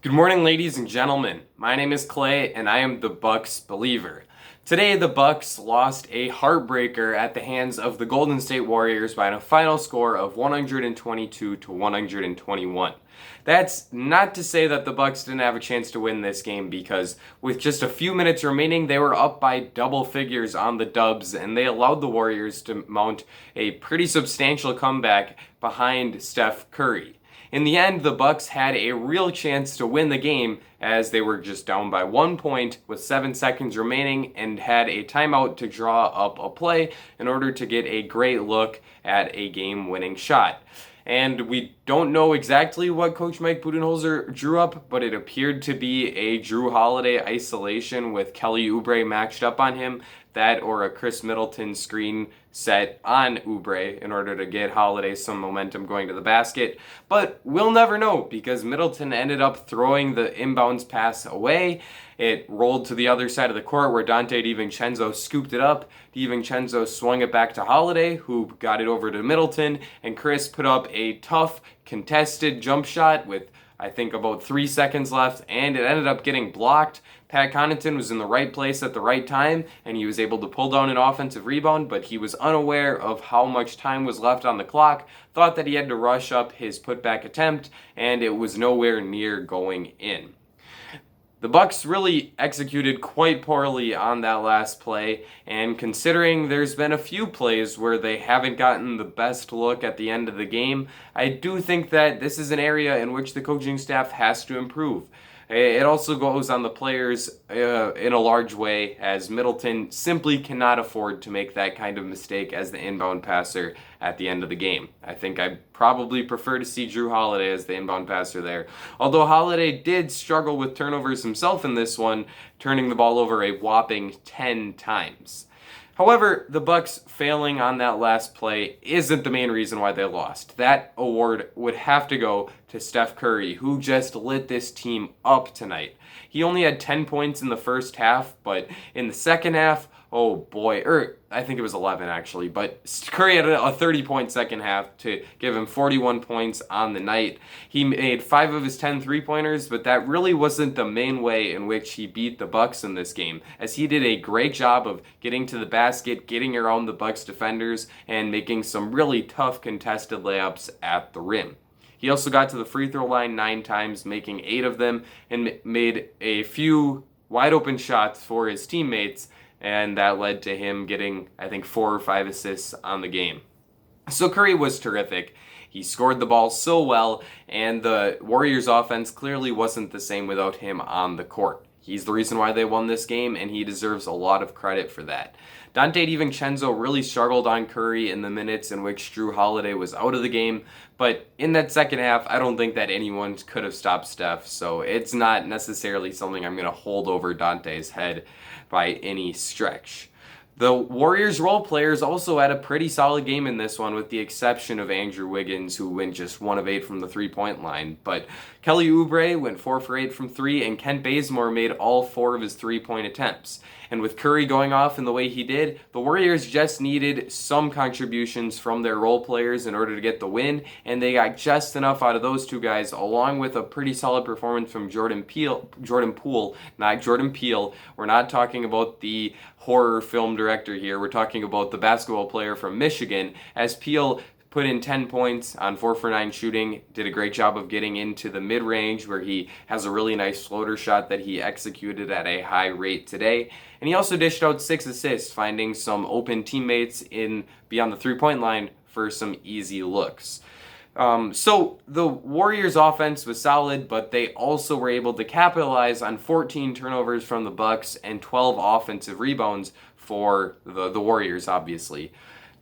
Good morning, ladies and gentlemen. My name is Clay, and I am the Bucks believer. Today, the Bucks lost a heartbreaker at the hands of the Golden State Warriors by a final score of 122 to 121. That's not to say that the Bucks didn't have a chance to win this game, because with just a few minutes remaining, they were up by double figures on the Dubs, and they allowed the Warriors to mount a pretty substantial comeback behind Steph Curry. In the end, the Bucks had a real chance to win the game, as they were just down by 1 point with 7 seconds remaining and had a timeout to draw up a play in order to get a great look at a game-winning shot. And we don't know exactly what Coach Mike Budenholzer drew up, but it appeared to be a Jrue Holiday isolation with Kelly Oubre matched up on him, that or a Chris Middleton screen set on Oubre in order to get Holiday some momentum going to the basket. But we'll never know, because Middleton ended up throwing the inbounds pass away. It rolled to the other side of the court where Donte DiVincenzo scooped it up. DiVincenzo swung it back to Holiday, who got it over to Middleton, and Chris put up a tough, contested jump shot with, I think, about 3 seconds left, and it ended up getting blocked. Pat Connaughton was in the right place at the right time, and he was able to pull down an offensive rebound, but he was unaware of how much time was left on the clock, thought that he had to rush up his putback attempt, and it was nowhere near going in. The Bucks really executed quite poorly on that last play, and considering there's been a few plays where they haven't gotten the best look at the end of the game, I do think that this is an area in which the coaching staff has to improve. It also goes on the players in a large way, as Middleton simply cannot afford to make that kind of mistake as the inbound passer at the end of the game. I think I probably prefer to see Jrue Holiday as the inbound passer there. Although Holiday did struggle with turnovers himself in this one, turning the ball over a whopping 10 times. However, the Bucks failing on that last play isn't the main reason why they lost. That award would have to go to Steph Curry, who just lit this team up tonight. He only had 10 points in the first half, but in the second half, oh boy, I think it was 11 actually, but Curry had a 30-point second half to give him 41 points on the night. He made 5 of his 10 three-pointers, but that really wasn't the main way in which he beat the Bucks in this game, as he did a great job of getting to the basket, getting around the Bucks defenders, and making some really tough contested layups at the rim. He also got to the free throw line 9 times, making 8 of them, and made a few wide open shots for his teammates, and that led to him getting, I think, 4 or 5 assists on the game. So Curry was terrific. He scored the ball so well, and the Warriors' offense clearly wasn't the same without him on the court. He's the reason why they won this game, and he deserves a lot of credit for that. Donte DiVincenzo really struggled on Curry in the minutes in which Jrue Holiday was out of the game, but in that second half, I don't think that anyone could have stopped Steph, so it's not necessarily something I'm going to hold over Dante's head by any stretch. The Warriors role players also had a pretty solid game in this one, with the exception of Andrew Wiggins, who went just 1 of 8 from the three-point line. But Kelly Oubre went 4 for 8 from 3, and Kent Bazemore made all 4 of his three-point attempts. And with Curry going off in the way he did, the Warriors just needed some contributions from their role players in order to get the win, and they got just enough out of those two guys, along with a pretty solid performance from Jordan Poole, not Jordan Peele. We're not talking about the horror film director here. We're talking about the basketball player from Michigan, as Peele put in 10 points on 4 for 9 shooting, did a great job of getting into the mid-range where he has a really nice floater shot that he executed at a high rate today. And he also dished out 6 assists, finding some open teammates beyond the three-point line for some easy looks. So the Warriors' offense was solid, but they also were able to capitalize on 14 turnovers from the Bucks and 12 offensive rebounds for the Warriors, obviously.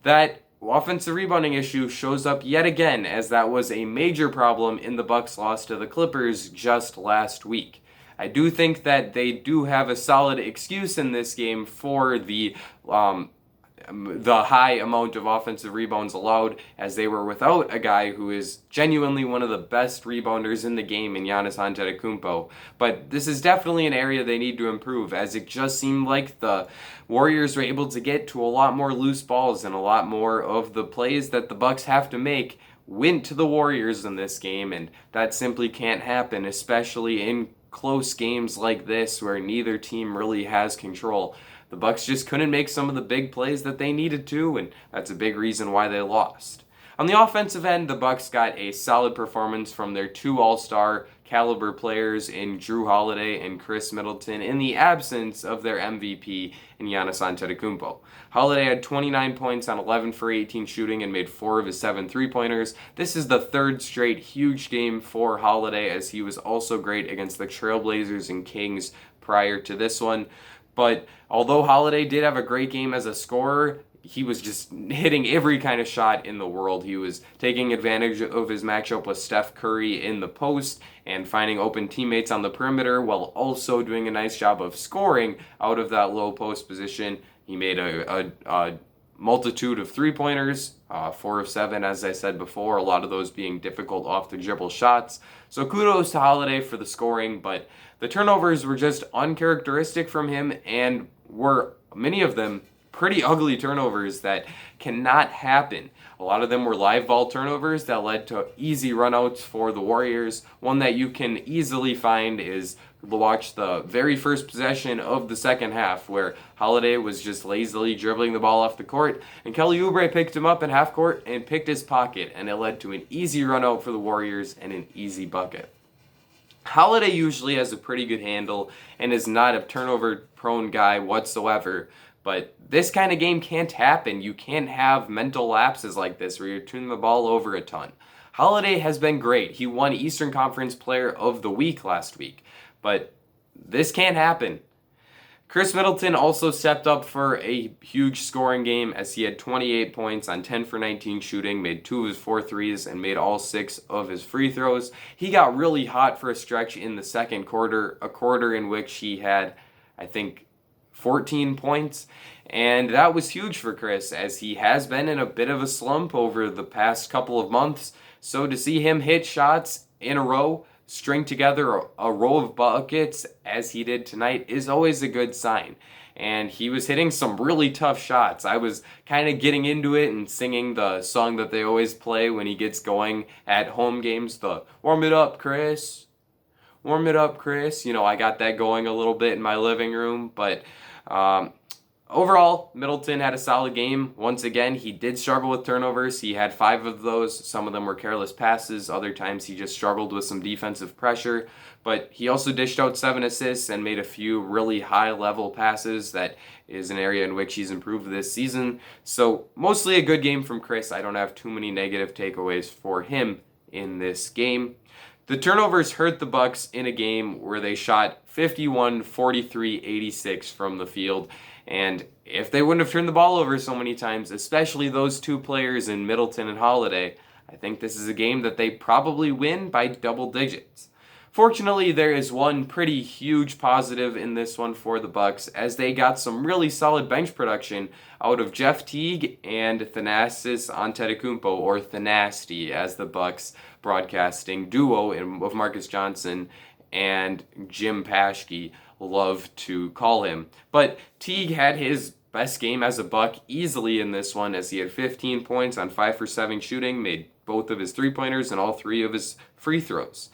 That offensive rebounding issue shows up yet again, as that was a major problem in the Bucks' loss to the Clippers just last week. I do think that they do have a solid excuse in this game for the high amount of offensive rebounds allowed, as they were without a guy who is genuinely one of the best rebounders in the game in Giannis Antetokounmpo. But this is definitely an area they need to improve, as it just seemed like the Warriors were able to get to a lot more loose balls, and a lot more of the plays that the Bucks have to make went to the Warriors in this game, and that simply can't happen, especially in close games like this where neither team really has control. The Bucks just couldn't make some of the big plays that they needed to, and that's a big reason why they lost. On the offensive end, the Bucks got a solid performance from their two all-star caliber players in Jrue Holiday and Chris Middleton in the absence of their MVP in Giannis Antetokounmpo. Holiday had 29 points on 11 for 18 shooting and made 4 of his 7 three-pointers. This is the third straight huge game for Holiday, as he was also great against the Trailblazers and Kings prior to this one. But although Holiday did have a great game as a scorer, he was just hitting every kind of shot in the world. He was taking advantage of his matchup with Steph Curry in the post and finding open teammates on the perimeter while also doing a nice job of scoring out of that low post position. He made a multitude of three-pointers, 4 of 7, as I said before, a lot of those being difficult off-the-dribble shots. So kudos to Holiday for the scoring, but the turnovers were just uncharacteristic from him and were, many of them, pretty ugly turnovers that cannot happen. A lot of them were live ball turnovers that led to easy runouts for the Warriors. One that you can easily find is watch the very first possession of the second half where Holiday was just lazily dribbling the ball off the court and Kelly Oubre picked him up in half court and picked his pocket, and it led to an easy runout for the Warriors and an easy bucket. Holiday usually has a pretty good handle and is not a turnover-prone guy whatsoever, but this kind of game can't happen. You can't have mental lapses like this where you're turning the ball over a ton. Holiday has been great. He won Eastern Conference Player of the Week last week, but this can't happen. Chris Middleton also stepped up for a huge scoring game as he had 28 points on 10 for 19 shooting, made 2 of his 4 threes, and made all 6 of his free throws. He got really hot for a stretch in the second quarter, a quarter in which he had, I think, 14 points, and that was huge for Chris as he has been in a bit of a slump over the past couple of months. So to see him hit shots in a row, string together a row of buckets as he did tonight is always a good sign. And he was hitting some really tough shots. I was kind of getting into it and singing the song that they always play when he gets going at home games, the "Warm It Up, Chris. Warm it up, Chris." You know, I got that going a little bit in my living room, but overall, Middleton had a solid game. Once again, he did struggle with turnovers. He had 5 of those. Some of them were careless passes. Other times he just struggled with some defensive pressure. But he also dished out 7 assists and made a few really high-level passes. That is an area in which he's improved this season. So mostly a good game from Chris. I don't have too many negative takeaways for him in this game. The turnovers hurt the Bucks in a game where they shot 51, 43, 86 from the field. And if they wouldn't have turned the ball over so many times, especially those two players in Middleton and Holiday, I think this is a game that they probably win by double digits. Fortunately, there is one pretty huge positive in this one for the Bucks, as they got some really solid bench production out of Jeff Teague and Thanasis Antetokounmpo, or Thanasty, as the Bucks broadcasting duo of Marcus Johnson and Jim Paschke love to call him. But Teague had his best game as a Buck easily in this one, as he had 15 points on 5 for 7 shooting, made both of his three-pointers and all 3 of his free throws.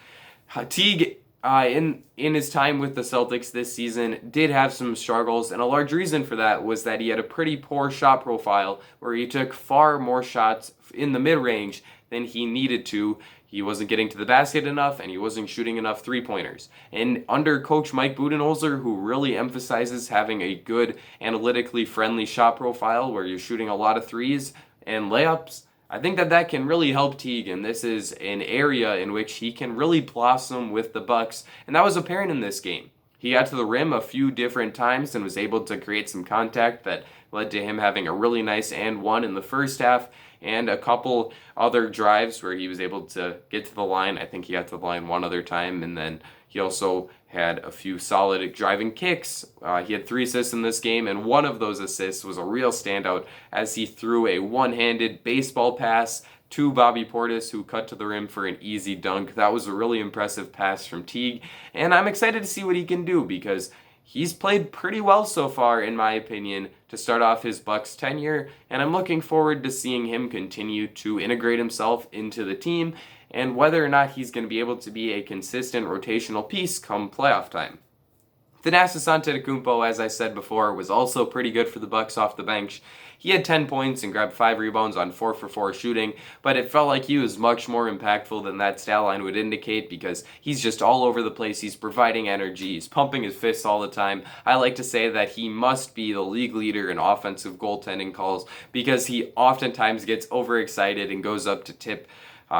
Teague, in his time with the Celtics this season, did have some struggles, and a large reason for that was that he had a pretty poor shot profile where he took far more shots in the mid-range than he needed to. He wasn't getting to the basket enough, and he wasn't shooting enough three-pointers. And under Coach Mike Budenholzer, who really emphasizes having a good, analytically friendly shot profile where you're shooting a lot of threes and layups, I think that can really help Teague, and this is an area in which he can really blossom with the Bucks, and that was apparent in this game. He got to the rim a few different times and was able to create some contact that led to him having a really nice and one in the first half, and a couple other drives where he was able to get to the line. I think he got to the line one other time, and then he also had a few solid driving kicks. He had 3 assists in this game, and one of those assists was a real standout as he threw a one-handed baseball pass to Bobby Portis, who cut to the rim for an easy dunk. That was a really impressive pass from Teague, and I'm excited to see what he can do because he's played pretty well so far, in my opinion, to start off his Bucks tenure, and I'm looking forward to seeing him continue to integrate himself into the team and whether or not he's going to be able to be a consistent rotational piece come playoff time. Thanasis Antetokounmpo, as I said before, was also pretty good for the Bucks off the bench. He had 10 points and grabbed 5 rebounds on 4 for 4 shooting, but it felt like he was much more impactful than that stat line would indicate because he's just all over the place. He's providing energy. He's pumping his fists all the time. I like to say that he must be the league leader in offensive goaltending calls because he oftentimes gets overexcited and goes up to tip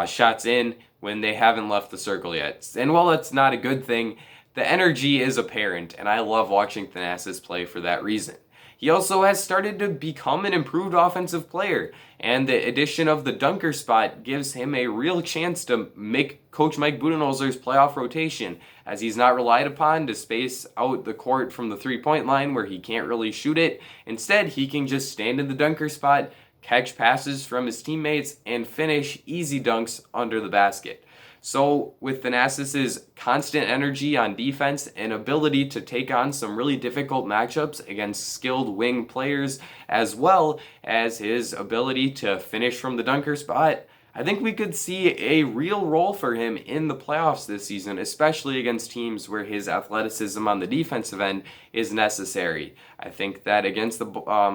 shots in when they haven't left the circle yet. And while that's not a good thing, the energy is apparent, and I love watching Thanasis play for that reason. He also has started to become an improved offensive player, and the addition of the dunker spot gives him a real chance to make Coach Mike Budenholzer's playoff rotation, as he's not relied upon to space out the court from the three-point line where he can't really shoot it. Instead, he can just stand in the dunker spot, catch passes from his teammates, and finish easy dunks under the basket. So with Thanasis' constant energy on defense and ability to take on some really difficult matchups against skilled wing players, as well as his ability to finish from the dunker spot, I think we could see a real role for him in the playoffs this season, especially against teams where his athleticism on the defensive end is necessary. I think that against the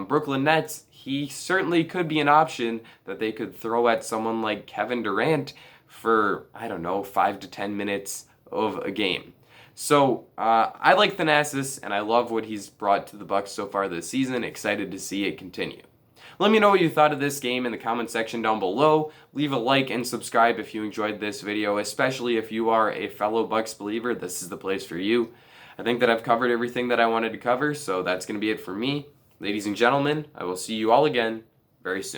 Brooklyn Nets, he certainly could be an option that they could throw at someone like Kevin Durant for, 5 to 10 minutes of a game. So I like Thanasis, and I love what he's brought to the Bucks so far this season. Excited to see it continue. Let me know what you thought of this game in the comment section down below. Leave a like and subscribe if you enjoyed this video, especially if you are a fellow Bucks believer. This is the place for you. I think that I've covered everything that I wanted to cover, so that's going to be it for me. Ladies and gentlemen, I will see you all again very soon.